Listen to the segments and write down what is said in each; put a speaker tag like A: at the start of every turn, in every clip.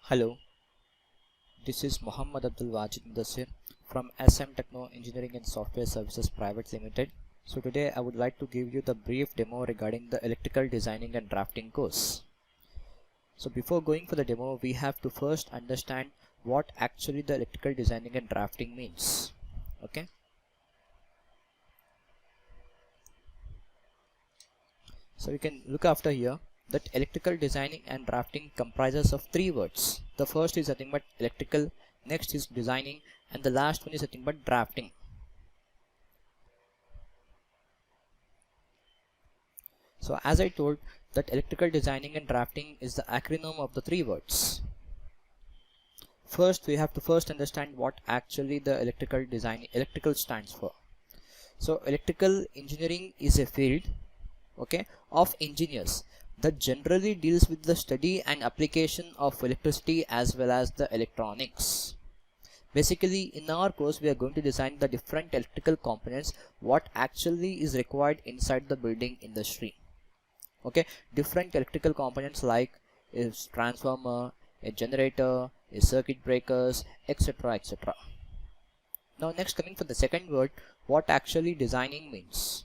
A: Hello, this is Muhammad Abdul Wajid Mudassir from SM Techno Engineering and Software Services Private Limited. So today I would like to give you the brief demo regarding the electrical designing and drafting course. So before going for the demo, we have to first understand what actually the electrical designing and drafting means. Okay. So you can look after here that electrical designing and drafting comprises of three words. The first is nothing but electrical, next is designing, and the last one is nothing but drafting. So as I told that electrical designing and drafting is the acronym of the three words. First we have to first understand what actually the electrical stands for. So electrical engineering is a field of engineers that generally deals with the study and application of electricity as well as the electronics. Basically in our course we are going to design the different electrical components what actually is required inside the building industry. Different electrical components like is transformer, a generator, a circuit breakers, etc. etc. Now next, coming for the second word, what actually designing means.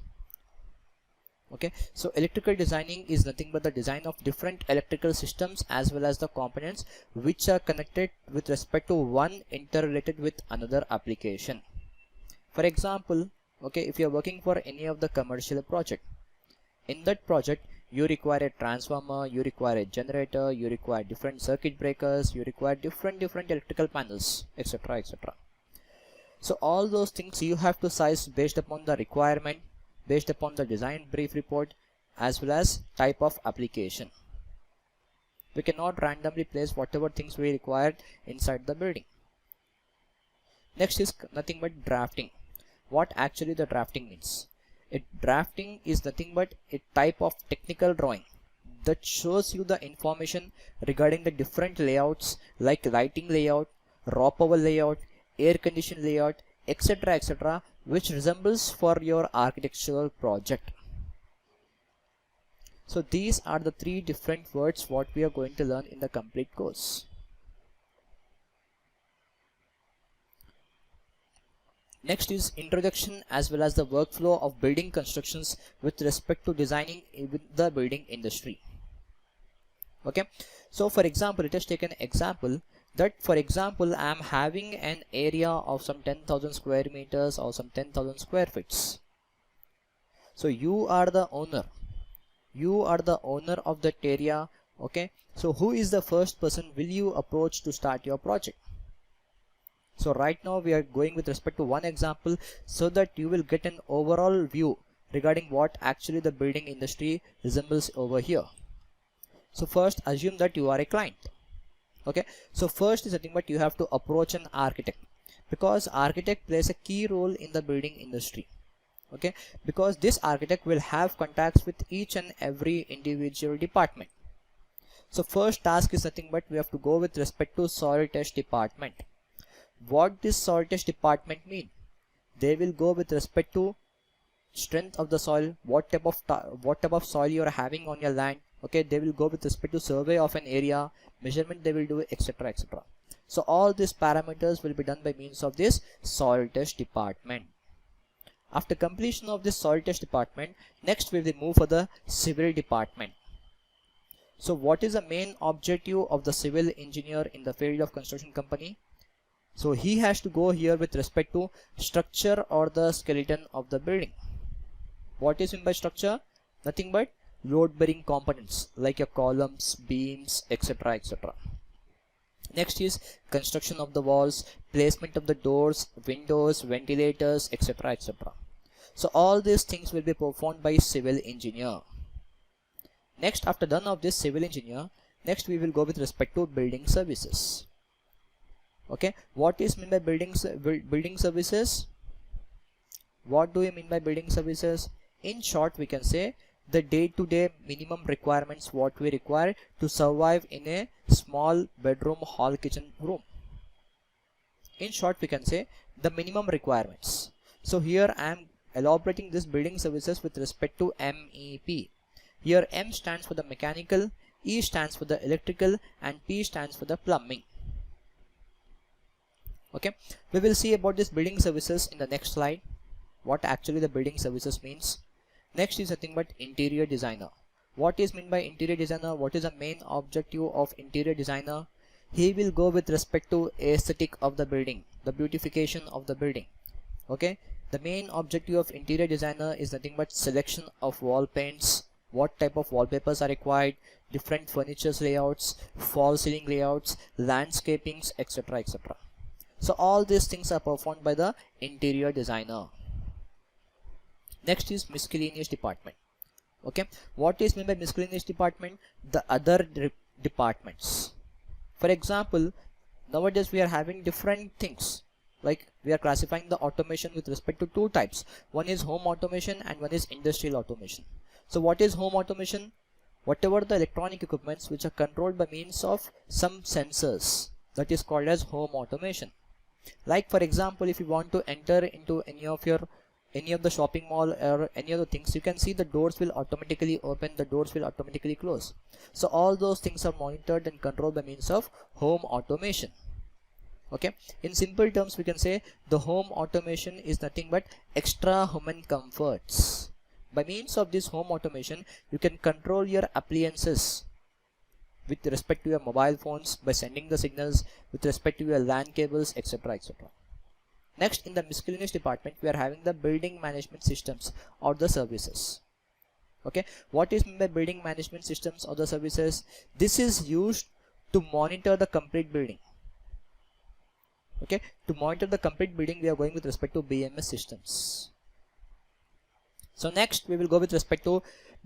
A: So electrical designing is nothing but the design of different electrical systems as well as the components which are connected with respect to one interrelated with another application. For example, if you are working for any of the commercial project, in that project you require a transformer, you require a generator, you require different circuit breakers, you require different electrical panels, etc. etc. So all those things you have to size based upon the requirement, based upon the design brief report as well as type of application. We cannot randomly place whatever things we require inside the building. Next is nothing but drafting. What actually the drafting means. Drafting is nothing but a type of technical drawing that shows you the information regarding the different layouts like lighting layout, raw power layout, air condition layout, etc. etc. which resembles for your architectural project. So these are the three different words what we are going to learn in the complete course. Next is introduction as well as the workflow of building constructions with respect to designing with the building industry. So for example, let us take an example that for example I am having an area of some 10,000 square meters or some 10,000 square feet. So you are the owner of that area. So who is the first person will you approach to start your project? So right now we are going with respect to one example so that you will get an overall view regarding what actually the building industry resembles over here. So first assume that you are a client. So first is nothing but you have to approach an architect, because architect plays a key role in the building industry. Because this architect will have contacts with each and every individual department. So first task is nothing but we have to go with respect to soil test department. What this soil test department mean? They will go with respect to strength of the soil, what type of soil you are having on your land. They will go with respect to survey of an area, measurement they will do, etc. etc. So all these parameters will be done by means of this soil test department. After completion of this soil test department, next we will move for the civil department. So what is the main objective of the civil engineer in the field of construction company? So he has to go here with respect to structure or the skeleton of the building. What is meant by structure? Nothing but load bearing components like your columns, beams, etc. etc. Next is construction of the walls, placement of the doors, windows, ventilators, etc. etc. So all these things will be performed by civil engineer. Next, after done of this civil engineer, next we will go with respect to building services. What is meant by building services? What do you mean by building services? In short, we can say the day-to-day minimum requirements what we require to survive in a small bedroom, hall, kitchen, room. In short, we can say the minimum requirements. So here I am elaborating this building services with respect to MEP. Here M stands for the mechanical, E stands for the electrical, and P stands for the plumbing. Okay, we will see about this building services in the next slide, what actually the building services means. Next is nothing but interior designer. What is meant by interior designer? What is the main objective of interior designer? He will go with respect to aesthetic of the building, the beautification of the building. Okay, the main objective of interior designer is nothing but selection of wall paints, what type of wallpapers are required, different furniture layouts, fall ceiling layouts, landscapings, etc, etc. So all these things are performed by the interior designer. Next is miscellaneous department. Okay, what is meant by miscellaneous department? The other departments. For example, nowadays we are having different things, like we are classifying the automation with respect to two types. One is home automation and one is industrial automation. So what is home automation? Whatever the electronic equipments which are controlled by means of some sensors, that is called as home automation. Like for example, if you want to enter into any of the shopping mall or any other things, you can see the doors will automatically open, the doors will automatically close. So all those things are monitored and controlled by means of home automation. Okay, in simple terms we can say the home automation is nothing but extra human comforts. By means of this home automation, you can control your appliances with respect to your mobile phones by sending the signals, with respect to your LAN cables, etc, etc. Next, in the miscellaneous department, we are having the building management systems or the services. Okay, what is meant by building management systems or the services? This is used to monitor the complete building. Okay, to monitor the complete building, we are going with respect to BMS systems. So next we will go with respect to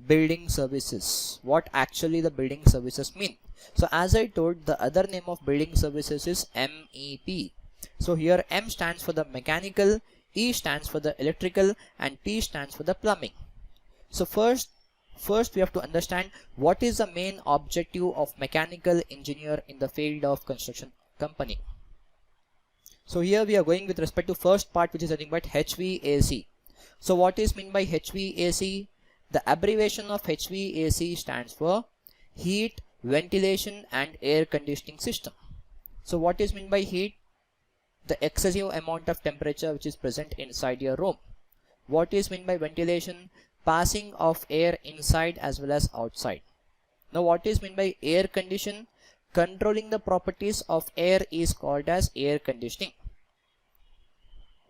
A: building services. What actually the building services mean? So as I told, the other name of building services is MEP. So here M stands for the mechanical, E stands for the electrical, and P stands for the plumbing. So first we have to understand what is the main objective of mechanical engineer in the field of construction company. So here we are going with respect to first part, which is nothing but HVAC. So what is meant by HVAC? The abbreviation of HVAC stands for heat, ventilation and air conditioning system. So what is meant by heat? The excessive amount of temperature which is present inside your room. What is meant by ventilation? Passing of air inside as well as outside. Now what is meant by air condition? Controlling the properties of air is called as air conditioning.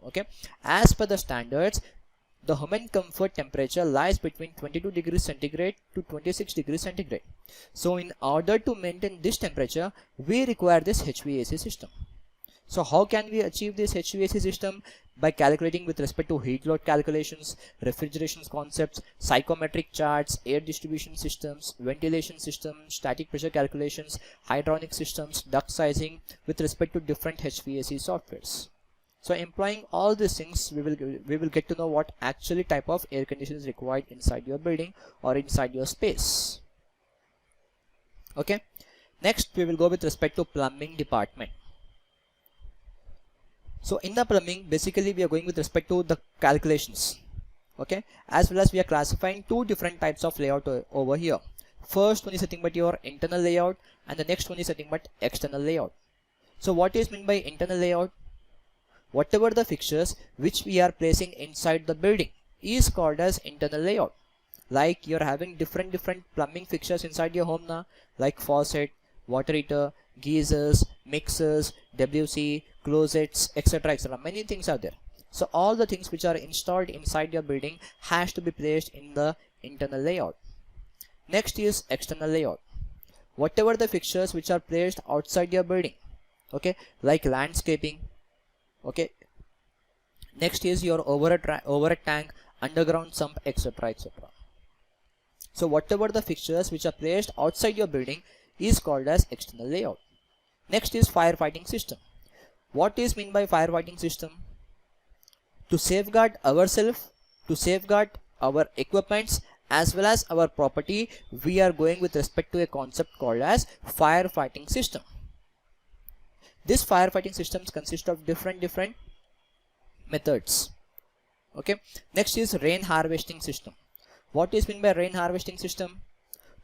A: Okay, as per the standards, the human comfort temperature lies between 22 degrees centigrade to 26 degrees centigrade. So in order to maintain this temperature, we require this HVAC system. So how can we achieve this HVAC system? By calculating with respect to heat load calculations, refrigeration concepts, psychometric charts, air distribution systems, ventilation systems, static pressure calculations, hydronic systems, duct sizing with respect to different HVAC softwares. So employing all these things, we will get to know what actually type of air conditioning is required inside your building or inside your space. Okay, next we will go with respect to plumbing department. So in the plumbing, basically we are going with respect to the calculations. Okay, as well as we are classifying two different types of layout over here. First one is nothing but your internal layout, and the next one is nothing but external layout. So what is meant by internal layout? Whatever the fixtures which we are placing inside the building is called as internal layout. Like you're having different plumbing fixtures inside your home now, like faucet, water heater, geysers, mixers, WC, closets, etc, etc. Many things are there. So all the things which are installed inside your building has to be placed in the internal layout. Next is external layout. Whatever the fixtures which are placed outside your building, okay, like landscaping. Okay, next is your overhead tank, underground sump, etc, etc. So whatever the fixtures which are placed outside your building is called as external layout. Next is firefighting system. What is meant by firefighting system? To safeguard ourselves, to safeguard our equipments as well as our property, we are going with respect to a concept called as firefighting system. This firefighting systems consist of different methods. Okay, next is rain harvesting system. What is meant by rain harvesting system?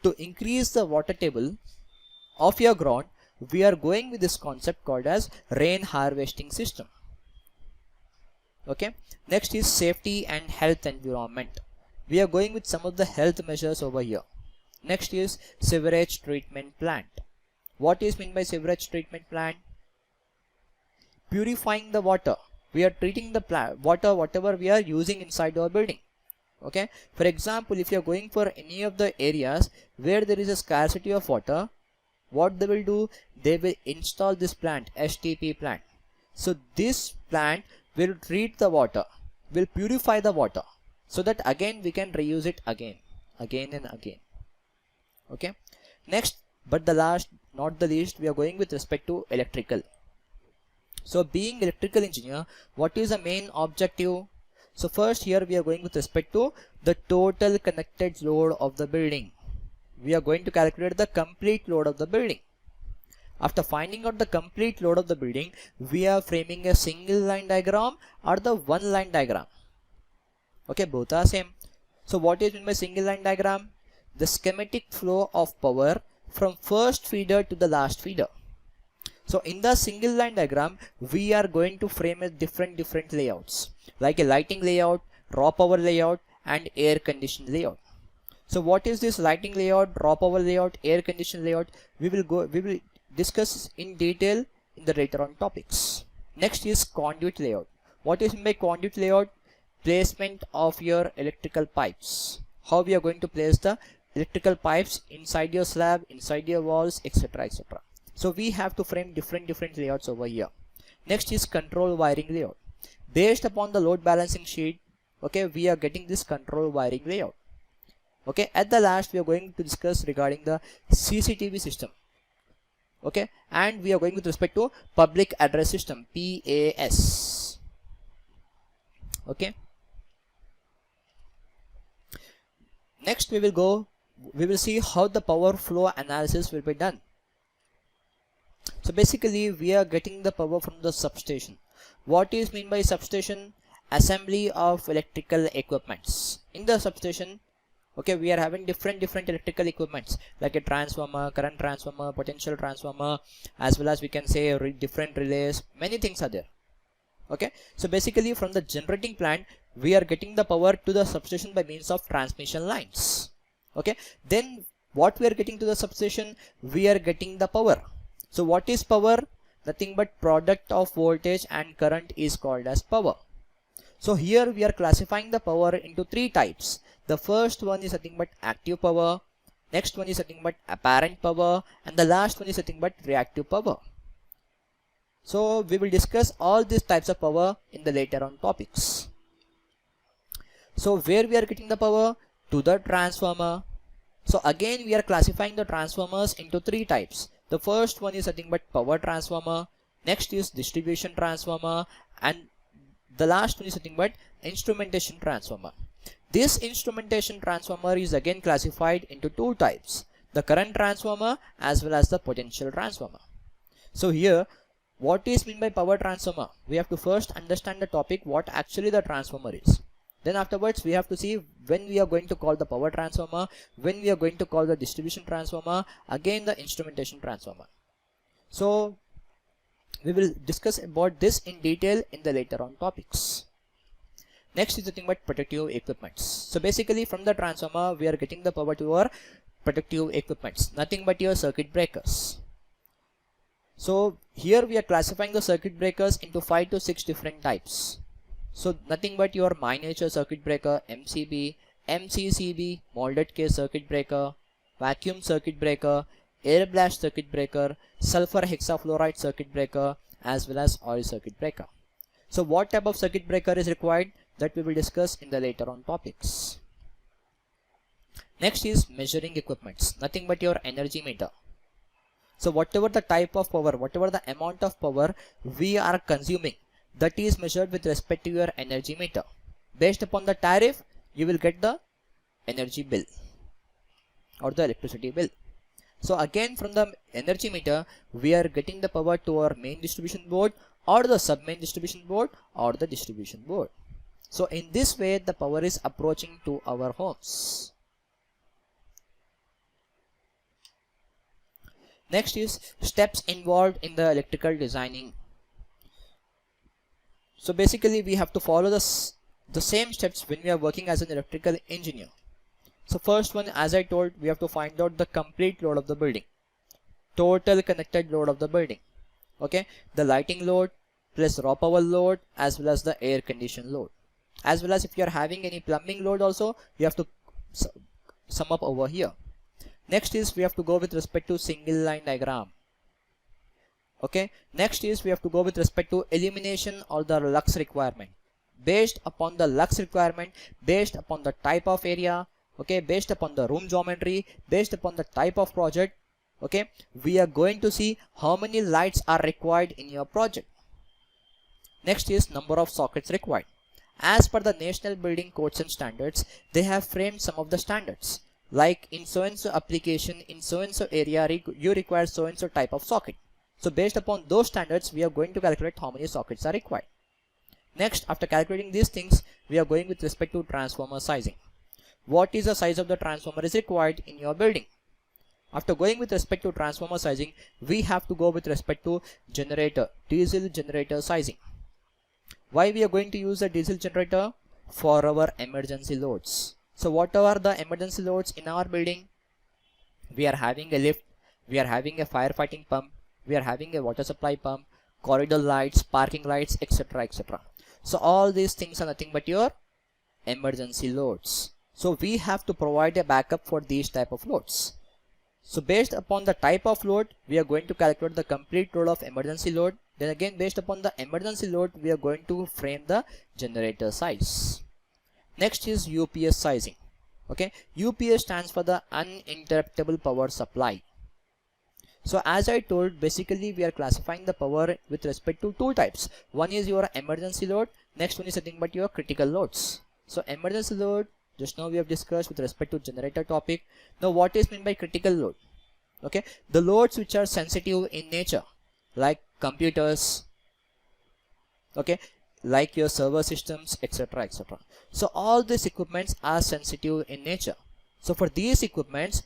A: To to increase the water table of your ground, we are going with this concept called as rain harvesting system. Okay, next is safety and health environment. We are going with some of the health measures over here. Next is sewerage treatment plant. What is meant by sewerage treatment plant? Purifying the water. We are treating the water whatever we are using inside our building. Okay, for example, if you are going for any of the areas where there is a scarcity of water, what they will do, they will install this plant, STP plant. So this plant will treat the water, will purify the water, so that again we can reuse it again and again. Okay, next but the last not the least, we are going with respect to electrical. So being electrical engineer, what is the main objective? So first here we are going with respect to the total connected load of the building. We are going to calculate the complete load of the building. After finding out the complete load of the building, we are framing a single line diagram or the one line diagram. Okay, both are same. So what is meant by single line diagram? The schematic flow of power from first feeder to the last feeder. So in the single line diagram, we are going to frame a different layouts, like a lighting layout, raw power layout, and air conditioning layout. So what is this lighting layout, raw power layout, air conditioning layout? We will discuss in detail in the later on topics. Next is conduit layout. What is meant by conduit layout? Placement of your electrical pipes. How we are going to place the electrical pipes inside your slab, inside your walls, etc., etc. So we have to frame different layouts over here. Next is control wiring layout. Based upon the load balancing sheet, okay, we are getting this control wiring layout. Okay, at the last we are going to discuss regarding the CCTV system. Okay, and we are going with respect to public address system, PAS. Okay, next we will see how the power flow analysis will be done. So basically we are getting the power from the substation. What is meant by substation? Assembly of electrical equipments. In the substation, okay, we are having different electrical equipments like a transformer, current transformer, potential transformer, as well as we can say different relays. Many things are there. Okay, so basically from the generating plant, we are getting the power to the substation by means of transmission lines. Okay, then what we are getting to the substation, we are getting the power. So what is power? Nothing but product of voltage and current is called as power. So here we are classifying the power into three types. The first one is nothing but active power, next one is nothing but apparent power, and the last one is nothing but reactive power. So we will discuss all these types of power in the later on topics. So where we are getting the power? To the transformer. So again we are classifying the transformers into three types. The first one is nothing but power transformer, next is distribution transformer, and the last one is nothing but instrumentation transformer. This instrumentation transformer is again classified into two types, the current transformer as well as the potential transformer. So here, what is meant by power transformer? We have to first understand the topic, what actually the transformer is. Then afterwards we have to see when we are going to call the power transformer, when we are going to call the distribution transformer, again the instrumentation transformer. So we will discuss about this in detail in the later on topics. Next is the thing about protective equipments. So basically from the transformer we are getting the power to our protective equipments, nothing but your circuit breakers. So here we are classifying the circuit breakers into 5 to 6 different types. So nothing but your miniature circuit breaker, MCB, MCCB, molded case circuit breaker, vacuum circuit breaker, air blast circuit breaker, sulfur hexafluoride circuit breaker, as well as oil circuit breaker. So what type of circuit breaker is required, that we will discuss in the later on topics. Next is measuring equipments, nothing but your energy meter. So whatever the type of power, whatever the amount of power we are consuming, that is measured with respect to your energy meter. Based upon the tariff, you will get the energy bill or the electricity bill. So again from the energy meter, we are getting the power to our main distribution board or the sub-main distribution board or the distribution board. So in this way the power is approaching to our homes. Next is steps involved in the electrical designing. So basically we have to follow the same steps when we are working as an electrical engineer. So first one, as I told, we have to find out the complete load of the building, total connected load of the building. Okay, the lighting load plus raw power load as well as the air condition load, as well as if you are having any plumbing load also, you have to sum up over here. Next is we have to go with respect to single line diagram. Okay, next is we have to go with respect to illumination or the lux requirement. Based upon the lux requirement, based upon the type of area, okay, based upon the room geometry, based upon the type of project, okay, we are going to see how many lights are required in your project. Next is number of sockets required. As per the National Building Codes and Standards, they have framed some of the standards. Like in so and so application, in so and so area, you require so and so type of socket. So based upon those standards, we are going to calculate how many sockets are required. Next, after calculating these things, we are going with respect to transformer sizing. What is the size of the transformer is required in your building? After going with respect to transformer sizing, we have to go with respect to generator, diesel generator sizing. Why we are going to use a diesel generator? For our emergency loads. So what are the emergency loads in our building? We are having a lift, we are having a firefighting pump, we are having a water supply pump, corridor lights, parking lights, etc, etc. So all these things are nothing but your emergency loads. So we have to provide a backup for these type of loads. So based upon the type of load, we are going to calculate the complete load of emergency load. Then again, based upon the emergency load, we are going to frame the generator size. Next is UPS sizing. Okay, UPS stands for the uninterruptible power supply. So as I told, basically we are classifying the power with respect to two types. One is your emergency load, next one is nothing but your critical loads. So emergency load, just now we have discussed with respect to generator topic. Now what is meant by critical load? Okay, the loads which are sensitive in nature, like computers, okay, like your server systems, etc, etc. So all these equipments are sensitive in nature. So for these equipments,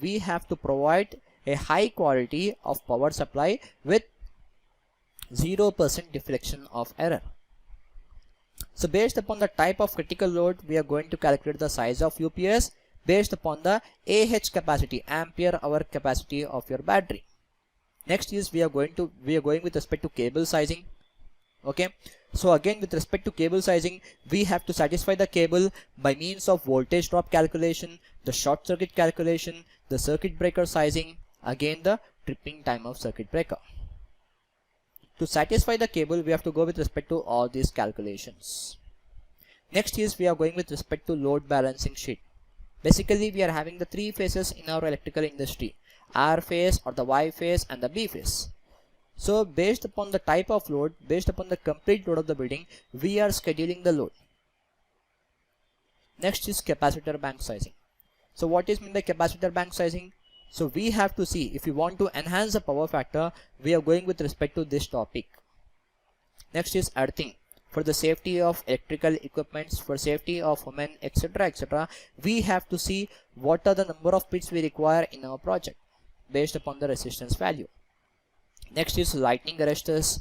A: we have to provide a high quality of power supply with 0% deflection of error. So based upon the type of critical load, we are going to calculate the size of UPS based upon the AH capacity, ampere hour capacity of your battery. Next is we are going with respect to cable sizing. Okay, so again with respect to cable sizing, we have to satisfy the cable by means of voltage drop calculation, the short circuit calculation, the circuit breaker sizing, again the tripping time of circuit breaker. To satisfy the cable, we have to go with respect to all these calculations. Next is we are going with respect to load balancing sheet. Basically we are having the three phases in our electrical industry: R phase or the Y phase and the B phase. So based upon the type of load, based upon the complete load of the building, we are scheduling the load. Next is capacitor bank sizing. So what is meant by capacitor bank sizing? So we have to see, if we want to enhance the power factor, we are going with respect to this topic. Next is earthing. For the safety of electrical equipments, for safety of women, etc, etc, we have to see what are the number of pits we require in our project based upon the resistance value. Next is lightning arresters.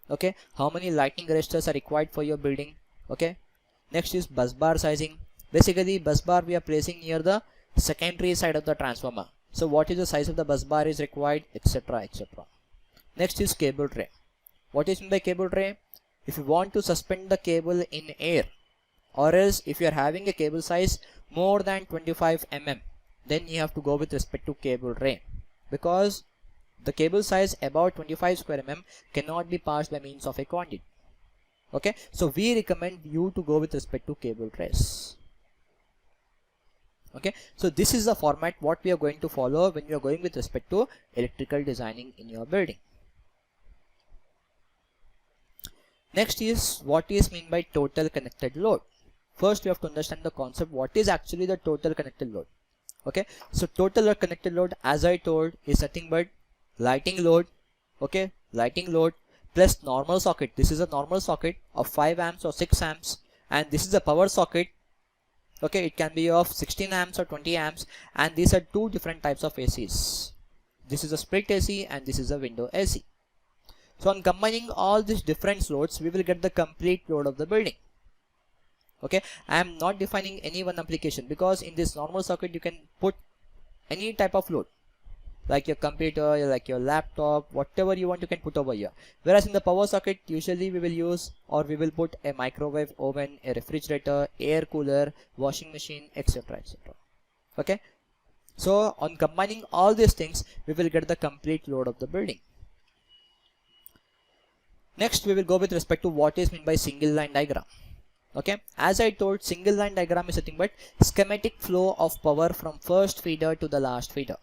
A: Okay, how many lightning arresters are required for your building? Okay, next is bus bar sizing. Basically bus bar we are placing near the secondary side of the transformer. So what is the size of the bus bar is required, etc, etc. Next is cable tray. What is meant by cable tray? If you want to suspend the cable in air, or else if you are having a cable size more than 25 mm, then you have to go with respect to cable tray, because the cable size about 25 square mm cannot be passed by means of a conduit. Okay, so we recommend you to go with respect to cable trays. Okay, so this is the format what we are going to follow when you are going with respect to electrical designing in your building. Next is what is meant by total connected load. First we have to understand the concept, what is actually the total connected load. Okay, so total connected load, as I told, is nothing but lighting load, okay, lighting load plus normal socket. This is a normal socket of 5 amps or 6 amps, and this is a power socket Okay, it can be of 16 amps or 20 amps, and these are two different types of ACs. This is a split AC and this is a window AC. So on combining all these different loads, we will get the complete load of the building. Okay, I am not defining any one application, because in this normal circuit you can put any type of load, like your computer, like your laptop, whatever you want you can put over here. Whereas in the power circuit, usually we will use, or we will put a microwave oven, a refrigerator, air cooler, washing machine, etc, etc. Okay, so on combining all these things, we will get the complete load of the building. Next, we will go with respect to what is meant by single line diagram. Okay, as I told, single line diagram is nothing but schematic flow of power from first feeder to the last feeder.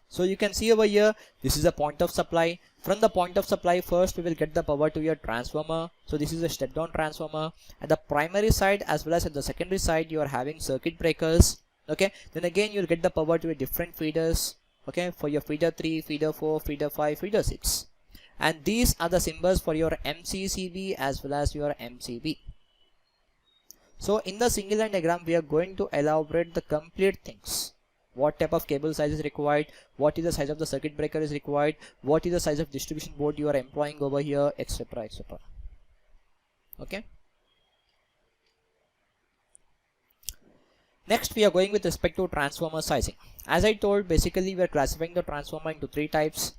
A: So you can see over here, this is a point of supply. From the point of supply, first we will get the power to your transformer. So this is a step down transformer. At the primary side as well as at the secondary side, you are having circuit breakers. Okay, then again you will get the power to your different feeders. Okay, for your feeder 3, feeder 4, feeder 5, feeder 6. And these are the symbols for your MCCB as well as your MCB. So in the single line diagram, we are going to elaborate the complete things. What type of cable size is required, what is the size of the circuit breaker is required, what is the size of distribution board you are employing over here, etc, etc. Okay. Next, we are going with respect to transformer sizing. As I told, basically we are classifying the transformer into three types: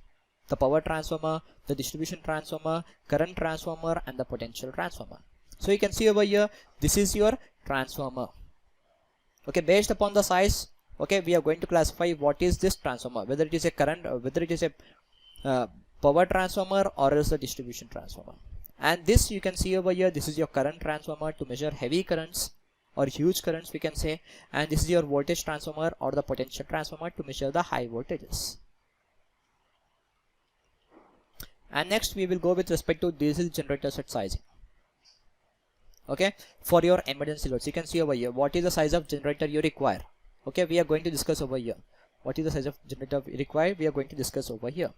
A: the power transformer, the distribution transformer, current transformer, and the potential transformer. So you can see over here, this is your transformer. Okay, based upon the size, okay, we are going to classify what is this transformer, whether it is a current, or whether it is a power transformer or else a distribution transformer. And this you can see over here, this is your current transformer to measure heavy currents or huge currents we can say, and this is your voltage transformer or the potential transformer to measure the high voltages. And next we will go with respect to diesel generator set sizing. Okay, for your emergency loads, you can see over here what is the size of generator you require. Okay, we are going to discuss over here what is the size of generator required. We are going to discuss over here.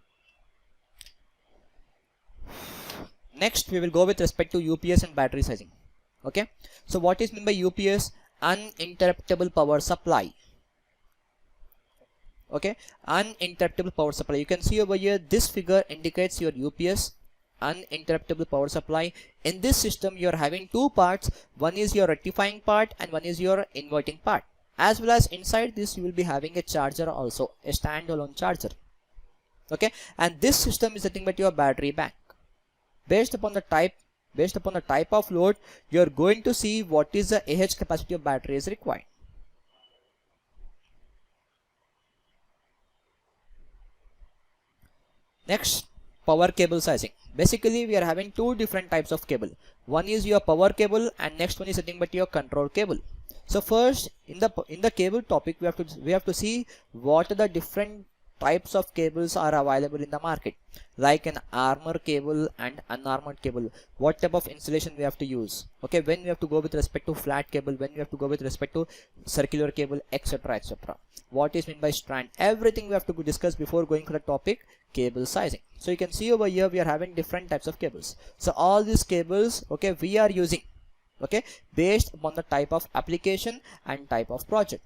A: Next, we will go with respect to UPS and battery sizing. Okay, so what is meant by UPS? Uninterruptible power supply. Okay, uninterruptible power supply. You can see over here, this figure indicates your UPS, uninterruptible power supply. In this system, you are having two parts. One is your rectifying part and one is your inverting part. As well as inside this, you will be having a charger also, a standalone charger. Okay, and this system is nothing but your battery bank. Based upon the type of load, you are going to see what is the AH capacity of battery is required. Next, power cable sizing. Basically, we are having two different types of cable. One is your power cable and next one is nothing but your control cable. So first, in the cable topic, we have to see what are the different types of cables are available in the market, like an armor cable and unarmored cable. What type of insulation we have to use? Okay, when we have to go with respect to flat cable, when we have to go with respect to circular cable, etc, etc. What is meant by strand? Everything we have to discuss before going for the topic cable sizing. So you can see over here we are having different types of cables. So all these cables, okay, we are using, okay, based upon the type of application and type of project.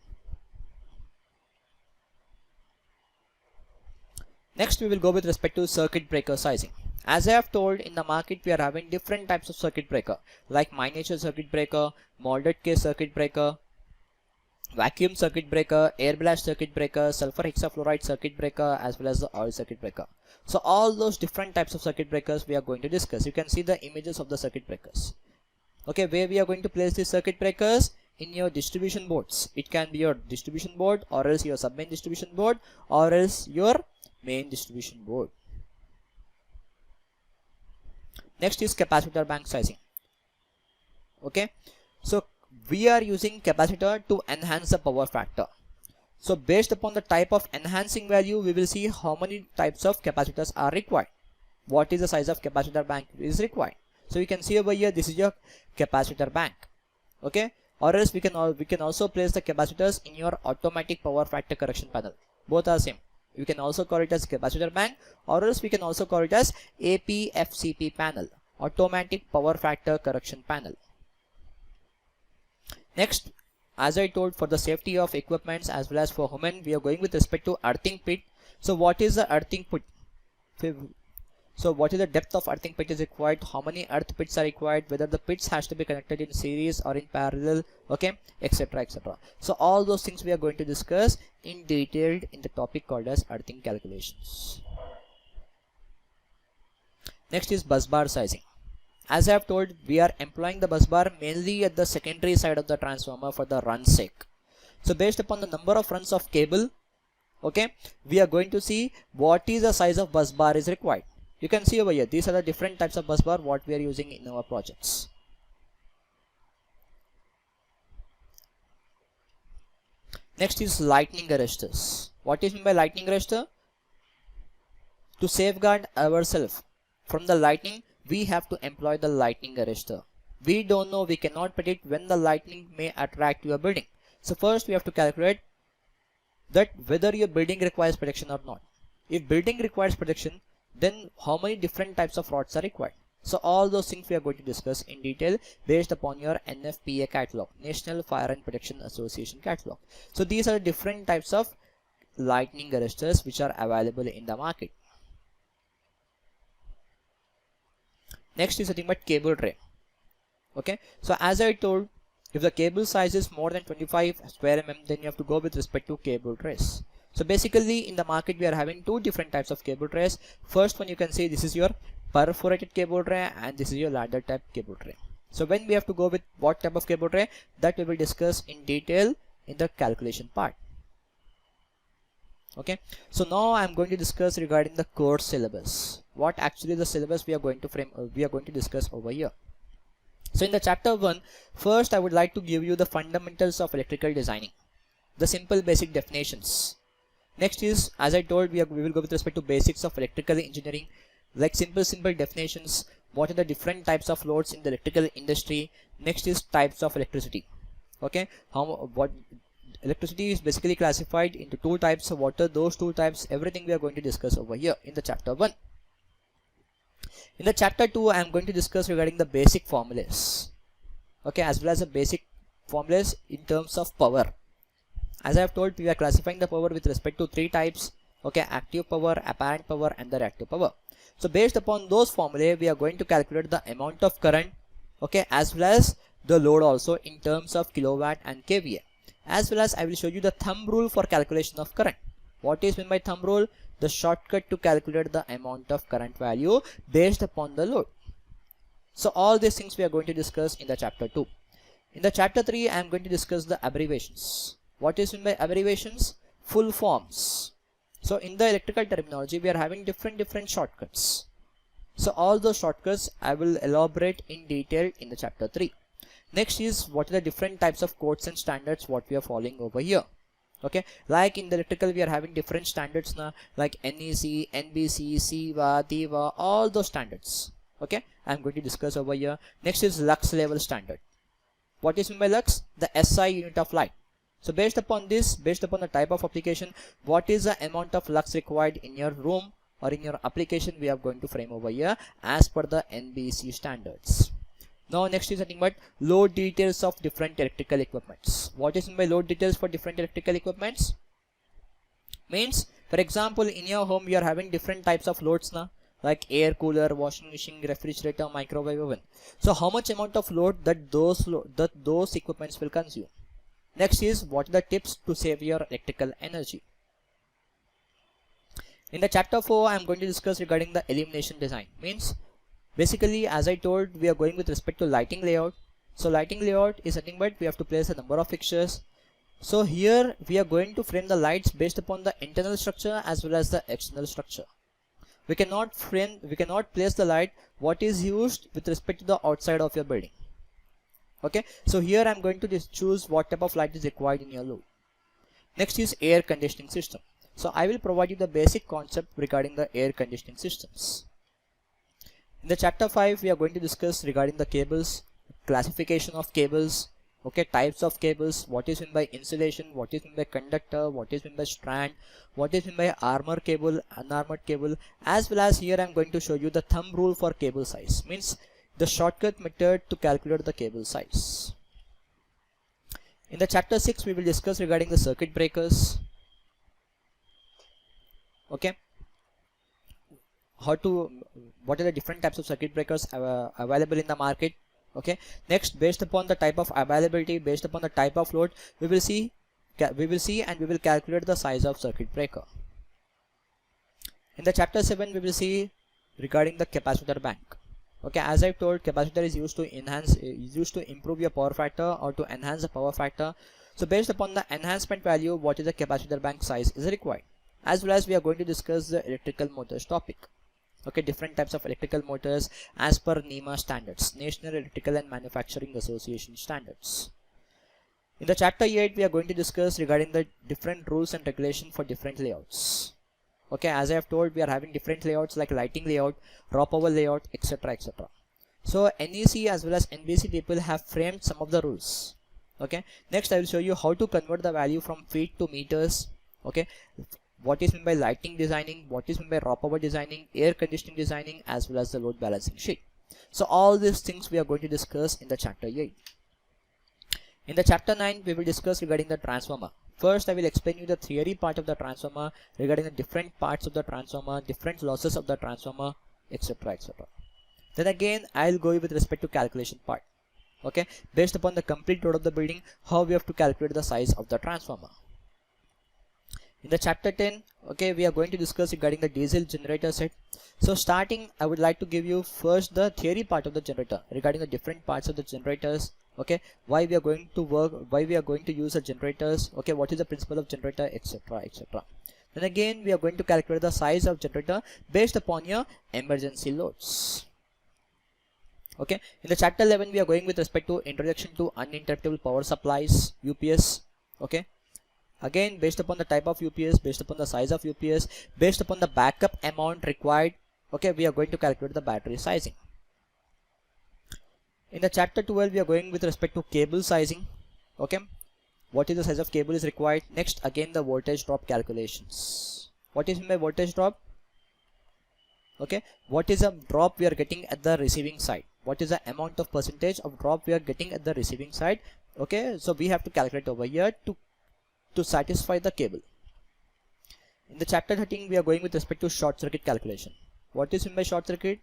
A: Next, we will go with respect to circuit breaker sizing. As I have told, in the market we are having different types of circuit breaker, like miniature circuit breaker, molded case circuit breaker, vacuum circuit breaker, air blast circuit breaker, sulfur hexafluoride circuit breaker, as well as the oil circuit breaker. So all those different types of circuit breakers we are going to discuss. You can see the images of the circuit breakers. Okay, where we are going to place these circuit breakers? In your distribution boards. It can be your distribution board or else your sub-main distribution board or else your main distribution board. Next is capacitor bank sizing. Okay, so we are using capacitor to enhance the power factor. So based upon the type of enhancing value, we will see how many types of capacitors are required. What is the size of capacitor bank is required. So you can see over here, this is your capacitor bank. Okay, or else we can also place the capacitors in your automatic power factor correction panel. Both are same. You can also call it as capacitor bank, or else we can also call it as APFCP panel, automatic power factor correction panel. Next, as I told, for the safety of equipments as well as for human, we are going with respect to earthing pit. So what is the earthing pit? So what is the depth of earthing pit is required, how many earth pits are required, whether the pits has to be connected in series or in parallel, okay, etc, etc. So all those things we are going to discuss in detail in the topic called as earthing calculations. Next is bus bar sizing. As I have told, we are employing the bus bar mainly at the secondary side of the transformer for the run sake. So based upon the number of runs of cable, okay, we are going to see what is the size of bus bar is required. You can see over here, these are the different types of bus bar what we are using in our projects. Next is lightning arresters. What is meant by lightning arrestor? To safeguard ourselves from the lightning, we have to employ the lightning arrestor. We don't know, we cannot predict when the lightning may attract your building. So first we have to calculate that whether your building requires protection or not. If building requires protection, then how many different types of rods are required. So all those things we are going to discuss in detail based upon your NFPA catalog, National Fire and Protection Association catalog. So these are different types of lightning arresters which are available in the market. Next is nothing but cable tray. Okay, so as I told, if the cable size is more than 25 square mm, then you have to go with respect to cable trays. So basically in the market we are having two different types of cable trays. First one, you can see this is your perforated cable tray and this is your ladder type cable tray. So when we have to go with what type of cable tray, that we will discuss in detail in the calculation part. Okay, so now I am going to discuss regarding the course syllabus. What actually the syllabus we are going to discuss over here. So in the chapter 1, first I would like to give you the fundamentals of electrical designing, the simple basic definitions. Next is, as I told, we will go with respect to basics of electrical engineering, like simple definitions. What are the different types of loads in the electrical industry? Next is types of electricity. Okay, what electricity is basically classified into two types. So what are those two types? Everything we are going to discuss over here in the chapter 1. In the chapter 2, I am going to discuss regarding the basic formulas, okay, as well as the basic formulas in terms of power. As I have told, we are classifying the power with respect to three types, okay, active power, apparent power and the reactive power. So based upon those formulae, we are going to calculate the amount of current, okay, as well as the load also in terms of kilowatt and kVA. As well as I will show you the thumb rule for calculation of current. What is meant by thumb rule? The shortcut to calculate the amount of current value based upon the load. So all these things we are going to discuss in the chapter 2. In the chapter 3, I am going to discuss the abbreviations. What is meant by abbreviations? Full forms. So in the electrical terminology, we are having different shortcuts. So all those shortcuts I will elaborate in detail in the chapter 3. Next is what are the different types of codes and standards what we are following over here. Okay, like in the electrical we are having different standards now, like NEC, NBC, SIVA, DIVA, all those standards. Okay, I am going to discuss over here. Next is lux level standard. What is meant by lux? The SI unit of light. So based upon this, based upon the type of application, what is the amount of lux required in your room or in your application, we are going to frame over here as per the NBC standards. Now next is nothing but load details of different electrical equipments. What is meant by load details for different electrical equipments? Means, for example, in your home you are having different types of loads now, like air cooler, washing machine, refrigerator, microwave oven. So how much amount of load that those equipments will consume? Next is what are the tips to save your electrical energy. In the chapter 4, I am going to discuss regarding the illumination design. Means basically, as I told, we are going with respect to lighting layout. So lighting layout is nothing but we have to place a number of fixtures. So here we are going to frame the lights based upon the internal structure as well as the external structure. We cannot place the light what is used with respect to the outside of your building. Okay, so here I am going to choose what type of light is required in your load. Next is air conditioning system. So I will provide you the basic concept regarding the air conditioning systems. In the chapter 5, we are going to discuss regarding the cables, classification of cables, okay, types of cables, what is meant by insulation, what is meant by conductor, what is meant by strand, what is meant by armor cable, unarmored cable, as well as here I am going to show you the thumb rule for cable size, means the shortcut method to calculate the cable size. In the chapter 6 we will discuss regarding the circuit breakers. Okay, what are the different types of circuit breakers available in the market. Okay, next, based upon the type of availability, based upon the type of load, we will see and we will calculate the size of circuit breaker. In the chapter 7 we will see regarding the capacitor bank. Okay, as I told, capacitor is used to improve your power factor or to enhance the power factor. So based upon the enhancement value, what is the capacitor bank size is required, as well as we are going to discuss the electrical motors topic. Okay, different types of electrical motors as per NEMA standards, National Electrical and Manufacturing Association standards. In the chapter 8 we are going to discuss regarding the different rules and regulations for different layouts. Okay, as I have told, we are having different layouts like lighting layout, raw power layout, etc, etc. So NEC as well as NBC people have framed some of the rules. Okay, next I will show you how to convert the value from feet to meters. Okay, what is meant by lighting designing, what is meant by raw power designing, air conditioning designing, as well as the load balancing sheet. So all these things we are going to discuss in the chapter 8. In the chapter 9 we will discuss regarding the transformer. First I will explain you the theory part of the transformer, regarding the different parts of the transformer, different losses of the transformer, etc, etc. Then again I will go with respect to calculation part. Okay, based upon the complete load of the building, how we have to calculate the size of the transformer. In the chapter 10, okay, we are going to discuss regarding the diesel generator set. So starting, I would like to give you first the theory part of the generator, regarding the different parts of the generators. Okay, why we are going to work, why we are going to use the generators. Okay, what is the principle of generator, etc, etc. Then again we are going to calculate the size of generator based upon your emergency loads. Okay, in the chapter 11 we are going with respect to introduction to uninterruptible power supplies, UPS. Okay, again based upon the type of UPS, based upon the size of UPS, based upon the backup amount required, okay, we are going to calculate the battery sizing. In the chapter 12 we are going with respect to cable sizing. Okay, what is the size of cable is required. Next, again the voltage drop calculations. What is meant by voltage drop? Okay, what is a drop we are getting at the receiving side, what is the amount of percentage of drop we are getting at the receiving side. Okay, so we have to calculate over here to satisfy the cable. In the chapter 13 we are going with respect to short circuit calculation. What is meant by short circuit?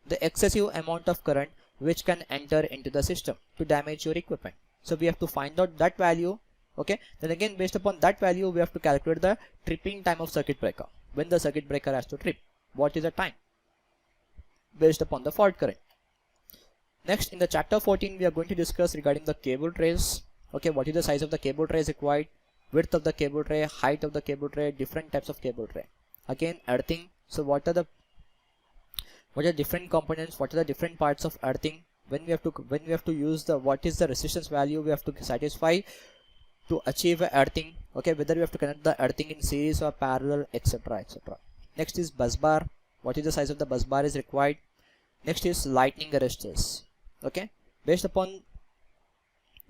A: The excessive amount of current which can enter into the system to damage your equipment. So we have to find out that value. Okay, then again based upon that value we have to calculate the tripping time of circuit breaker. When the circuit breaker has to trip, what is the time based upon the fault current. Next, in the chapter 14 we are going to discuss regarding the cable trays. Okay, what is the size of the cable trays required, width of the cable tray, height of the cable tray, different types of cable tray. Again, earthing. So what are different components, what are the different parts of earthing, when we have to use the, what is the resistance value we have to satisfy to achieve earthing. Okay, whether we have to connect the earthing in series or parallel, etc, etc. Next is bus bar. What is the size of the bus bar is required. Next is lightning arresters. Okay, based upon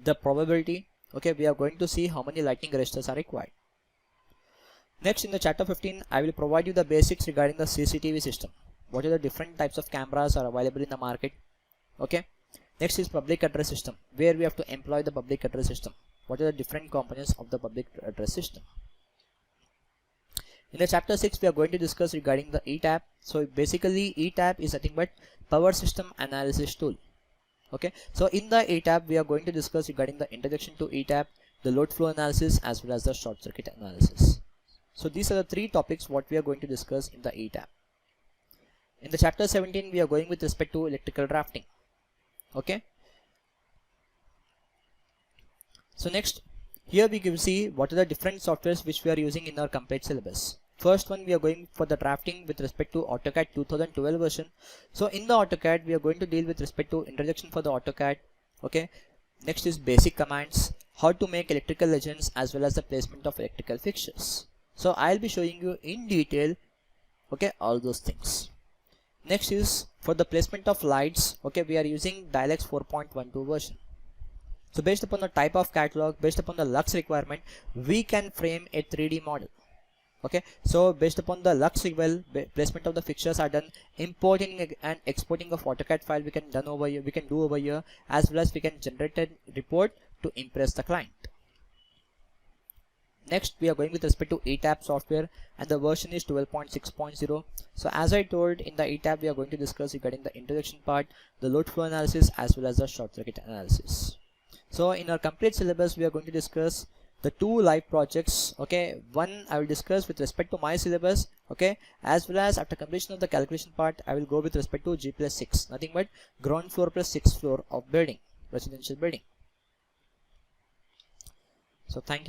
A: the probability, okay, we are going to see how many lightning arresters are required. Next, in the chapter 15 I will provide you the basics regarding the CCTV system. What are the different types of cameras are available in the market. Okay, next is public address system, where we have to employ the public address system. What are the different components of the public address system. In the chapter 6 we are going to discuss regarding the ETAP. So basically ETAP is nothing but power system analysis tool. Okay, so in the ETAP we are going to discuss regarding the introduction to ETAP, the load flow analysis, as well as the short circuit analysis. So these are the three topics what we are going to discuss in the ETAP. In the chapter 17 we are going with respect to electrical drafting. Okay, so next, here we can see what are the different softwares which we are using in our complete syllabus. First one, we are going for the drafting with respect to AutoCAD 2012 version. So in the AutoCAD we are going to deal with respect to introduction for the AutoCAD. Okay, next is basic commands, how to make electrical legends, as well as the placement of electrical fixtures. So I'll be showing you in detail, okay, all those things. Next is for the placement of lights. Okay, we are using Dialex 4.12 version. So based upon the type of catalog, based upon the lux requirement, we can frame a 3D model. Okay, so based upon the lux well, placement of the fixtures are done. Importing and exporting of AutoCAD file we can do over here, as well as we can generate a report to impress the client. Next we are going with respect to ETAP software, and the version is 12.6.0. so as I told, in the ETAP we are going to discuss regarding the introduction part, the load flow analysis, as well as the short circuit analysis. So in our complete syllabus we are going to discuss the 2 live projects. Okay, one I will discuss with respect to my syllabus, okay, as well as after completion of the calculation part I will go with respect to G+6, nothing but ground floor plus 6th floor of building, residential building. So thank you.